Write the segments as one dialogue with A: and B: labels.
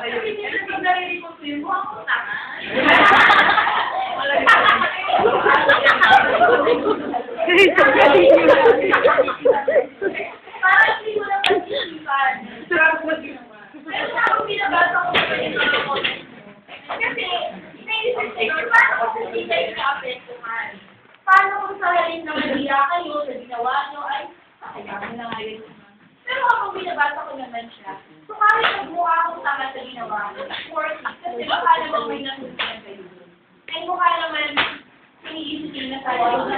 A: Kasi pag narinig ko yun, mukha ko tanga. Parang hindi mo na pag-isipan. Pero sa ako binabasa ko sa inyo ng comment. Kasi, naisip ko, paano kung hindi kayo ka-apektuhan? Paano kung sa halin na maniya kayo sa ginawa nyo ay, kaya mo na nga yun. Pero kapag binabasa ko naman siya, so kahit nagmukha akong tama sa ginawa ko, worth it. Kasi baka naman may nasusunod kayo. Ay mukha naman, iniisipin na tayo.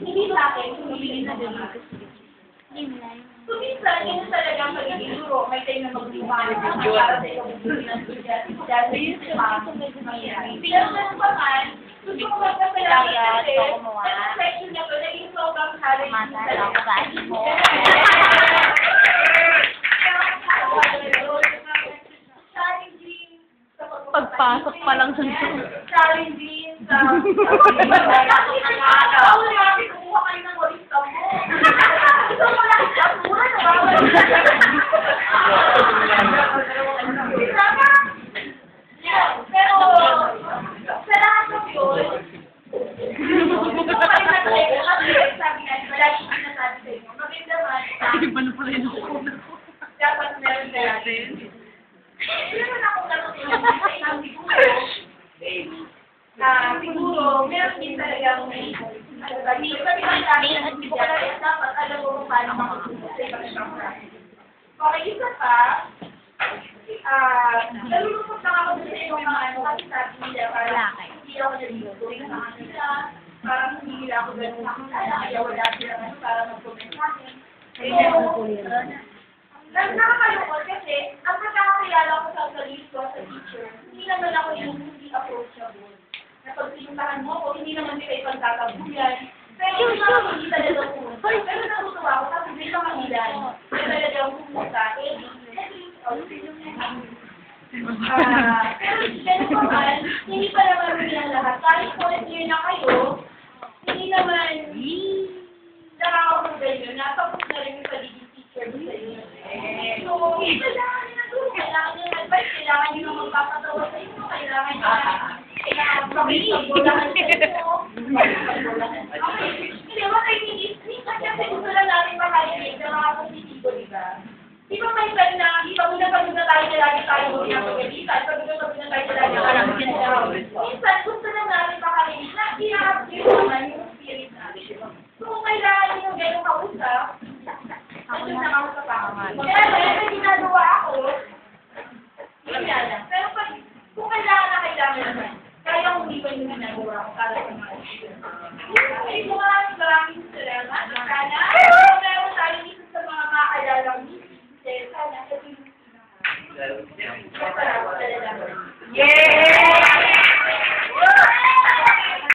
A: Hindi sa akin, sumilin na dito. So minsan, yun talaga ang pagiging guro. May tayo na mag-lumari para sa ikaw dahil yun siya mangyayari. Pero ganun pa man, gusto ko magpapalaki kasi sa section na to, naging sobrang challenge mo.
B: Pagpasok pa lang sa
A: challenging sa kumuha kayo ng walista mo. Gusto mo lang kapura, nabawal. Pero sa lahat ng yun, gusto ko kayo nag-check kasi sabi nga, malagi sinasabi sa inyo, maganda man, dapat meron na natin. Hindi naman ako natutunan sa isang siguro, meron din talagang hindi sabi lang sa akin dapat alam mo kung paano makasusunod sa ibang klase. Okay, isa pa, nalulungkot lang ako sa yung mga ano kasi sabi nila parang hindi ako nalulungkot sa kanila, parang hindi nila ako ganun nakakala, kaya wala silang para mag-comment sa akin. Nakakalungkot kasi ang pagkakakilala ko sa sarili ko sa teacher, hindi naman ako yung hindi approachable. Kapag sinuntahan mo ako, hindi naman sila ipagtatabuyan. Pero yung mga hindi talaga pumunta. Pero natutuwa ako kasi may mga ilan na talagang pumunta. Pero ganun pa man, hindi pa naman nilang lahat. Kahit fourth year na kayo, hindi naman nakakapunta yun. Natapos na rin yung paligid teacher sa inyo. So, kailangan nyo na doon. Kailangan nyo ng advice. Kailangan nyo na magpapatawa sa inyo. Kailangan nyo na pagpapagulahan sa inyo. Okay. Hindi, minsan kasi gusto lang natin makalinig na mga positibo, diba? Di ba may plan na, pag na tayo na lagi tayo pinapagalitan, pag na tayo na lagi minsan gusto lang natin makalinig na i-update naman yung spirit natin. So, kung kailangan nyo gano'ng kausap, ayun na ako sa pangaman. Kaya may ginagawa ako, yun lang. Pero kung kailangan na kailangan naman, kaya kung hindi ko yung ginagawa ko para sa mga students. Ay, maraming salamat. Sana, meron tayo dito sa mga makakalalang sana, ito yung pinaka. Yay!